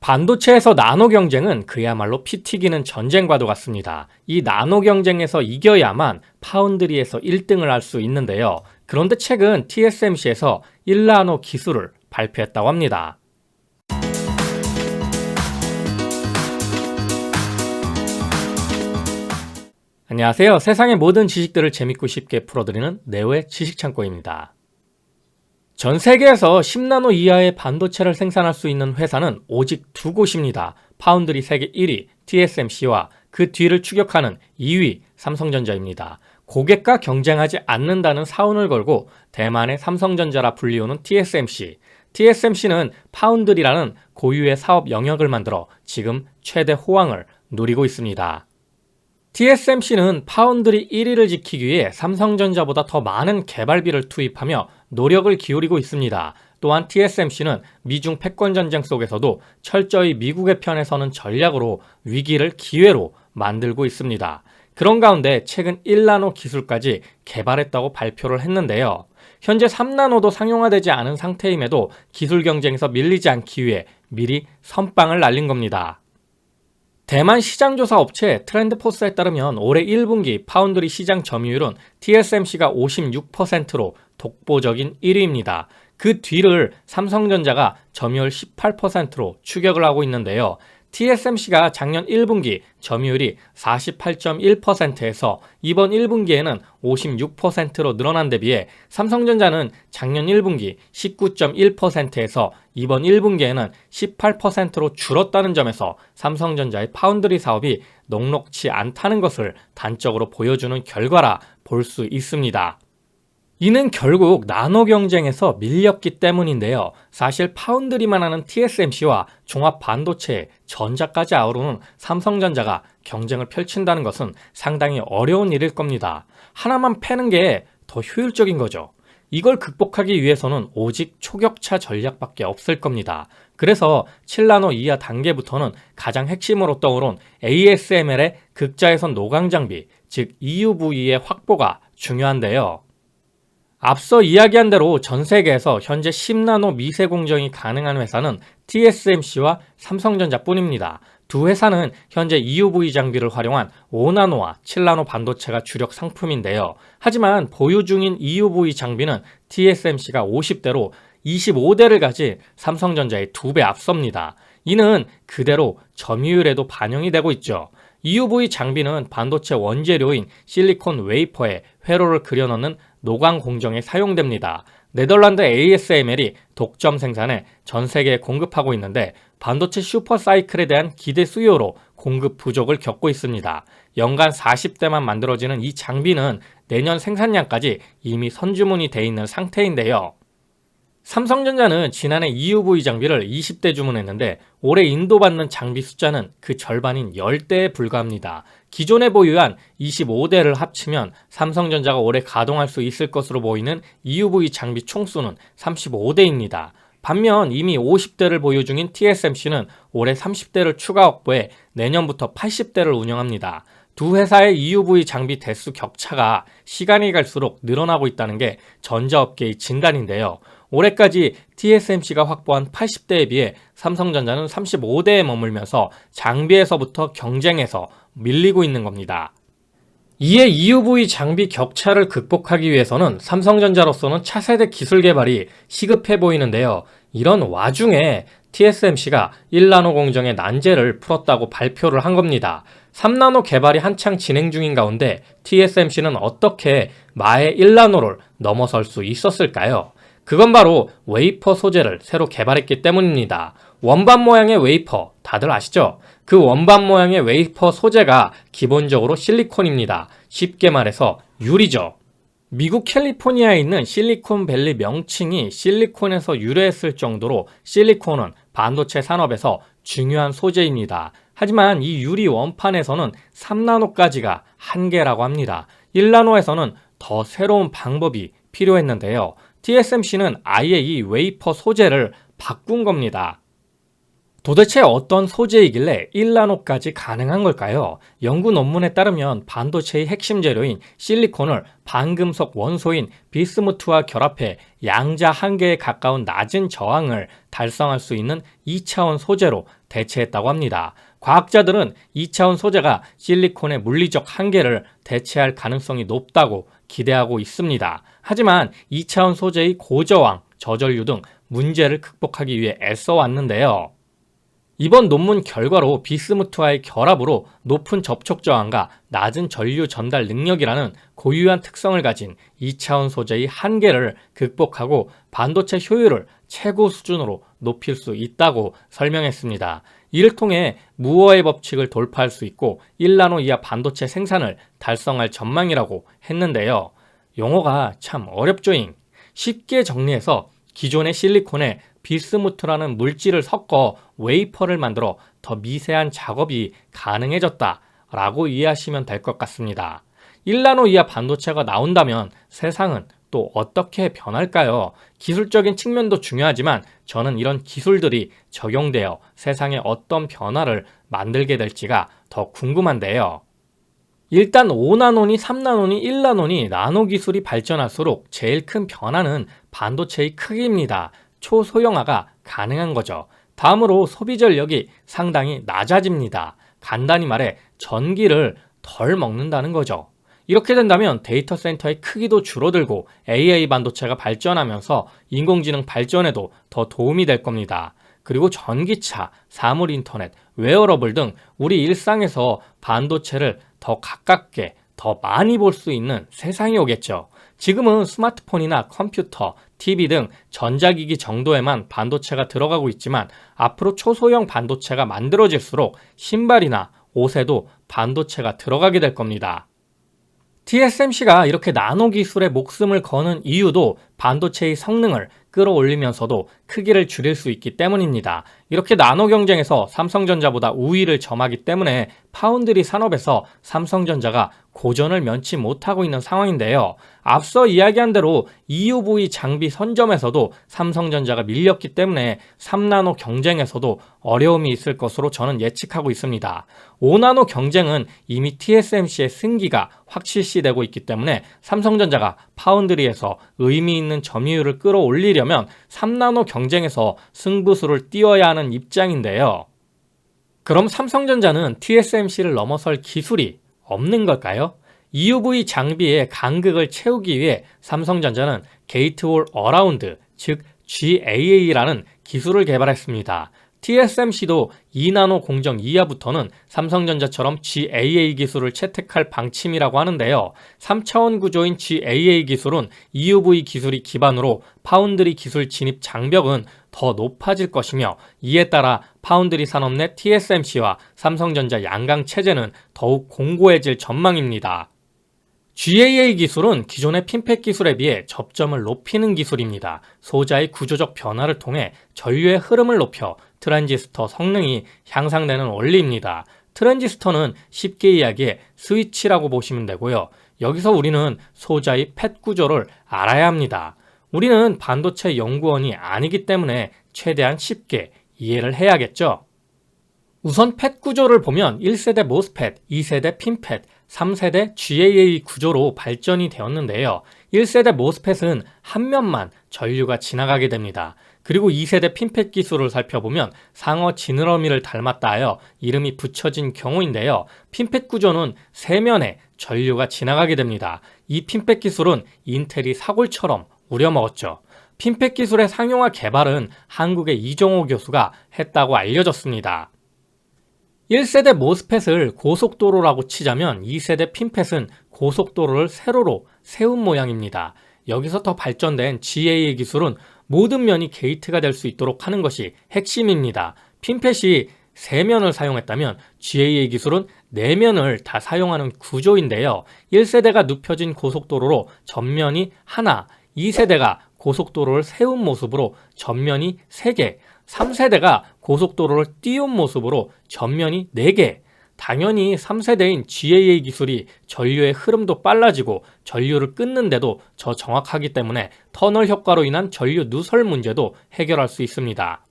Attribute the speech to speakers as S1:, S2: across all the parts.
S1: 반도체에서 나노 경쟁은 그야말로 피 튀기는 전쟁과도 같습니다. 이 나노 경쟁에서 이겨야만 파운드리에서 1등을 할 수 있는데요. 그런데 최근 TSMC에서 1나노 기술을 발표했다고 합니다. 안녕하세요. 세상의 모든 지식들을 재밌고 쉽게 풀어드리는 네오의 지식창고입니다. 전 세계에서 10나노 이하의 반도체를 생산할 수 있는 회사는 오직 두 곳입니다. 파운드리 세계 1위 TSMC와 그 뒤를 추격하는 2위 삼성전자입니다. 고객과 경쟁하지 않는다는 사운을 걸고 대만의 삼성전자라 불리우는 TSMC. TSMC는 파운드리라는 고유의 사업 영역을 만들어 지금 최대 호황을 누리고 있습니다. TSMC는 파운드리 1위를 지키기 위해 삼성전자보다 더 많은 개발비를 투입하며 노력을 기울이고 있습니다. 또한 TSMC는 미중 패권 전쟁 속에서도 철저히 미국의 편에 서는 전략으로 위기를 기회로 만들고 있습니다. 그런 가운데 최근 1나노 기술까지 개발했다고 발표를 했는데요. 현재 3나노도 상용화되지 않은 상태임에도 기술 경쟁에서 밀리지 않기 위해 미리 선빵을 날린 겁니다. 대만 시장조사 업체 트렌드포스에 따르면 올해 1분기 파운드리 시장 점유율은 TSMC가 56%로 독보적인 1위입니다. 그 뒤를 삼성전자가 점유율 18%로 추격을 하고 있는데요. TSMC가 작년 1분기 점유율이 48.1%에서 이번 1분기에는 56%로 늘어난 데 비해 삼성전자는 작년 1분기 19.1%에서 이번 1분기에는 18%로 줄었다는 점에서 삼성전자의 파운드리 사업이 녹록치 않다는 것을 단적으로 보여주는 결과라 볼 수 있습니다. 이는 결국 나노 경쟁에서 밀렸기 때문인데요. 사실 파운드리만 하는 TSMC와 종합 반도체, 전자까지 아우르는 삼성전자가 경쟁을 펼친다는 것은 상당히 어려운 일일 겁니다. 하나만 패는 게 더 효율적인 거죠. 이걸 극복하기 위해서는 오직 초격차 전략밖에 없을 겁니다. 그래서 7나노 이하 단계부터는 가장 핵심으로 떠오른 ASML의 극자외선 노광 장비, 즉 EUV의 확보가 중요한데요. 앞서 이야기한 대로 전 세계에서 현재 10나노 미세 공정이 가능한 회사는 TSMC와 삼성전자뿐입니다. 두 회사는 현재 EUV 장비를 활용한 5나노와 7나노 반도체가 주력 상품인데요. 하지만 보유 중인 EUV 장비는 TSMC가 50대로 25대를 가진 삼성전자의 2배 앞섭니다. 이는 그대로 점유율에도 반영이 되고 있죠. EUV 장비는 반도체 원재료인 실리콘 웨이퍼에 회로를 그려넣는 노광 공정에 사용됩니다. 네덜란드 ASML이 독점 생산해 전 세계에 공급하고 있는데 반도체 슈퍼사이클에 대한 기대 수요로 공급 부족을 겪고 있습니다. 연간 40대만 만들어지는 이 장비는 내년 생산량까지 이미 선주문이 돼 있는 상태인데요. 삼성전자는 지난해 EUV 장비를 20대 주문했는데 올해 인도받는 장비 숫자는 그 절반인 10대에 불과합니다. 기존에 보유한 25대를 합치면 삼성전자가 올해 가동할 수 있을 것으로 보이는 EUV 장비 총수는 35대입니다. 반면 이미 50대를 보유 중인 TSMC는 올해 30대를 추가 확보해 내년부터 80대를 운영합니다. 두 회사의 EUV 장비 대수 격차가 시간이 갈수록 늘어나고 있다는 게 전자업계의 진단인데요. 올해까지 TSMC가 확보한 80대에 비해 삼성전자는 35대에 머물면서 장비에서부터 경쟁에서 밀리고 있는 겁니다. 이에 EUV 장비 격차를 극복하기 위해서는 삼성전자로서는 차세대 기술 개발이 시급해 보이는데요. 이런 와중에 TSMC가 1나노 공정의 난제를 풀었다고 발표를 한 겁니다. 3나노 개발이 한창 진행 중인 가운데 TSMC는 어떻게 마의 1나노를 넘어설 수 있었을까요? 그건 바로 웨이퍼 소재를 새로 개발했기 때문입니다. 원반 모양의 웨이퍼 다들 아시죠? 그 원반 모양의 웨이퍼 소재가 기본적으로 실리콘입니다. 쉽게 말해서 유리죠. 미국 캘리포니아에 있는 실리콘밸리 명칭이 실리콘에서 유래했을 정도로 실리콘은 반도체 산업에서 중요한 소재입니다. 하지만 이 유리 원판에서는 3나노까지가 한계라고 합니다. 1나노에서는 더 새로운 방법이 필요했는데요. TSMC는 아예 이 웨이퍼 소재를 바꾼 겁니다. 도대체 어떤 소재이길래 1나노까지 가능한 걸까요? 연구 논문에 따르면 반도체의 핵심 재료인 실리콘을 반금속 원소인 비스무트와 결합해 양자 한계에 가까운 낮은 저항을 달성할 수 있는 2차원 소재로 대체했다고 합니다. 과학자들은 2차원 소재가 실리콘의 물리적 한계를 대체할 가능성이 높다고 기대하고 있습니다. 하지만 2차원 소재의 고저항, 저전류 등 문제를 극복하기 위해 애써 왔는데요. 이번 논문 결과로 비스무트와의 결합으로 높은 접촉 저항과 낮은 전류 전달 능력이라는 고유한 특성을 가진 2차원 소재의 한계를 극복하고 반도체 효율을 최고 수준으로 높일 수 있다고 설명했습니다. 이를 통해 무어의 법칙을 돌파할 수 있고 1나노 이하 반도체 생산을 달성할 전망이라고 했는데요. 용어가 참 어렵죠잉. 쉽게 정리해서 기존의 실리콘에 비스무트라는 물질을 섞어 웨이퍼를 만들어 더 미세한 작업이 가능해졌다라고 이해하시면 될 것 같습니다. 1나노 이하 반도체가 나온다면 세상은 또 어떻게 변할까요? 기술적인 측면도 중요하지만 저는 이런 기술들이 적용되어 세상에 어떤 변화를 만들게 될지가 더 궁금한데요. 일단 5나노니 3나노니 1나노니 나노 기술이 발전할수록 제일 큰 변화는 반도체의 크기입니다. 초소형화가 가능한 거죠. 다음으로 소비 전력이 상당히 낮아집니다. 간단히 말해 전기를 덜 먹는다는 거죠. 이렇게 된다면 데이터 센터의 크기도 줄어들고 AI 반도체가 발전하면서 인공지능 발전에도 더 도움이 될 겁니다. 그리고 전기차, 사물 인터넷, 웨어러블 등 우리 일상에서 반도체를 더 가깝게, 더 많이 볼 수 있는 세상이 오겠죠. 지금은 스마트폰이나 컴퓨터, TV 등 전자기기 정도에만 반도체가 들어가고 있지만 앞으로 초소형 반도체가 만들어질수록 신발이나 옷에도 반도체가 들어가게 될 겁니다. TSMC가 이렇게 나노 기술에 목숨을 거는 이유도 반도체의 성능을 끌어올리면서도 크기를 줄일 수 있기 때문입니다. 이렇게 나노 경쟁에서 삼성전자보다 우위를 점하기 때문에 파운드리 산업에서 삼성전자가 고전을 면치 못하고 있는 상황인데요. 앞서 이야기한 대로 EUV 장비 선점에서도 삼성전자가 밀렸기 때문에 3나노 경쟁에서도 어려움이 있을 것으로 저는 예측하고 있습니다. 5나노 경쟁은 이미 TSMC의 승기가 확실시되고 있기 때문에 삼성전자가 파운드리에서 의미 있는 점유율을 끌어올리려면 3나노 경쟁에서 승부수를 띄워야 하는 입장인데요. 그럼 삼성전자는 TSMC를 넘어설 기술이 없는 걸까요? EUV 장비의 간극을 채우기 위해 삼성전자는 게이트올 어라운드, 즉 GAA라는 기술을 개발했습니다. TSMC도 2나노 공정 이하부터는 삼성전자처럼 GAA 기술을 채택할 방침이라고 하는데요. 3차원 구조인 GAA 기술은 EUV 기술이 기반으로 파운드리 기술 진입 장벽은 더 높아질 것이며 이에 따라 파운드리 산업 내 TSMC와 삼성전자 양강 체제는 더욱 공고해질 전망입니다. GAA 기술은 기존의 핀팩 기술에 비해 접점을 높이는 기술입니다. 소자의 구조적 변화를 통해 전류의 흐름을 높여 트랜지스터 성능이 향상되는 원리입니다. 트랜지스터는 쉽게 이야기해 스위치라고 보시면 되고요. 여기서 우리는 소자의 팻 구조를 알아야 합니다. 우리는 반도체 연구원이 아니기 때문에 최대한 쉽게 이해를 해야겠죠. 우선 팻 구조를 보면 1세대 모스펫, 2세대 핀펫, 3세대 GAA 구조로 발전이 되었는데요. 1세대 모스펫은 한 면만 전류가 지나가게 됩니다. 그리고 2세대 핀펫 기술을 살펴보면 상어 지느러미를 닮았다 하여 이름이 붙여진 경우인데요. 핀펫 구조는 세 면에 전류가 지나가게 됩니다. 이 핀펫 기술은 인텔이 사골처럼 우려먹었죠. 핀펫 기술의 상용화 개발은 한국의 이종호 교수가 했다고 알려졌습니다. 1세대 모스펫을 고속도로라고 치자면 2세대 핀펫은 고속도로를 세로로 세운 모양입니다. 여기서 더 발전된 GAA 기술은 모든 면이 게이트가 될 수 있도록 하는 것이 핵심입니다. 핀펫이 3면을 사용했다면 GAA 기술은 4면을 다 사용하는 구조인데요. 1세대가 눕혀진 고속도로로 전면이 하나, 2세대가 고속도로를 세운 모습으로 전면이 3개, 3세대가 고속도로를 띄운 모습으로 전면이 4개. 당연히 3세대인 GAA 기술이 전류의 흐름도 빨라지고 전류를 끊는데도 더 정확하기 때문에 터널 효과로 인한 전류 누설 문제도 해결할 수 있습니다.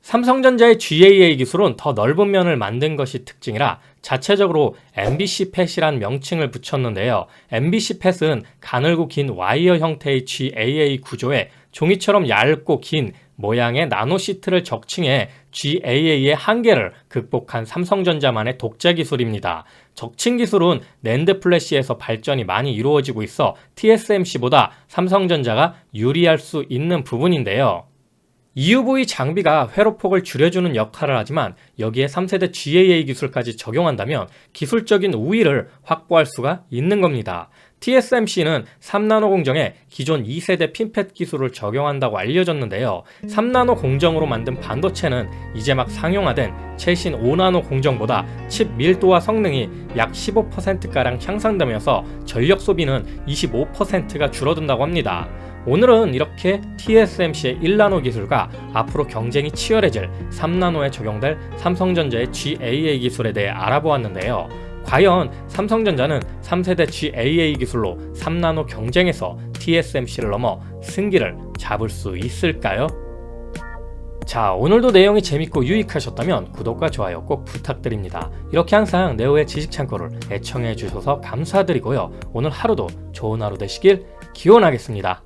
S1: 삼성전자의 GAA 기술은 더 넓은 면을 만든 것이 특징이라 자체적으로 MBC-팻이란 명칭을 붙였는데요. MBC-팻은 가늘고 긴 와이어 형태의 GAA 구조에 종이처럼 얇고 긴 모양의 나노시트를 적층해 GAA의 한계를 극복한 삼성전자만의 독자 기술입니다. 적층 기술은 낸드 플래시에서 발전이 많이 이루어지고 있어 TSMC보다 삼성전자가 유리할 수 있는 부분인데요. EUV 장비가 회로폭을 줄여주는 역할을 하지만 여기에 3세대 GAA 기술까지 적용한다면 기술적인 우위를 확보할 수가 있는 겁니다. TSMC는 3나노 공정에 기존 2세대 핀팻 기술을 적용한다고 알려졌는데요. 3나노 공정으로 만든 반도체는 이제 막 상용화된 최신 5나노 공정보다 칩 밀도와 성능이 약 15%가량 향상되면서 전력 소비는 25%가 줄어든다고 합니다. 오늘은 이렇게 TSMC의 1나노 기술과 앞으로 경쟁이 치열해질 3나노에 적용될 삼성전자의 GAA 기술에 대해 알아보았는데요. 과연 삼성전자는 3세대 GAA 기술로 3나노 경쟁에서 TSMC를 넘어 승기를 잡을 수 있을까요? 자, 오늘도 내용이 재밌고 유익하셨다면 구독과 좋아요 꼭 부탁드립니다. 이렇게 항상 네오의 지식창고를 애청해 주셔서 감사드리고요. 오늘 하루도 좋은 하루 되시길 기원하겠습니다.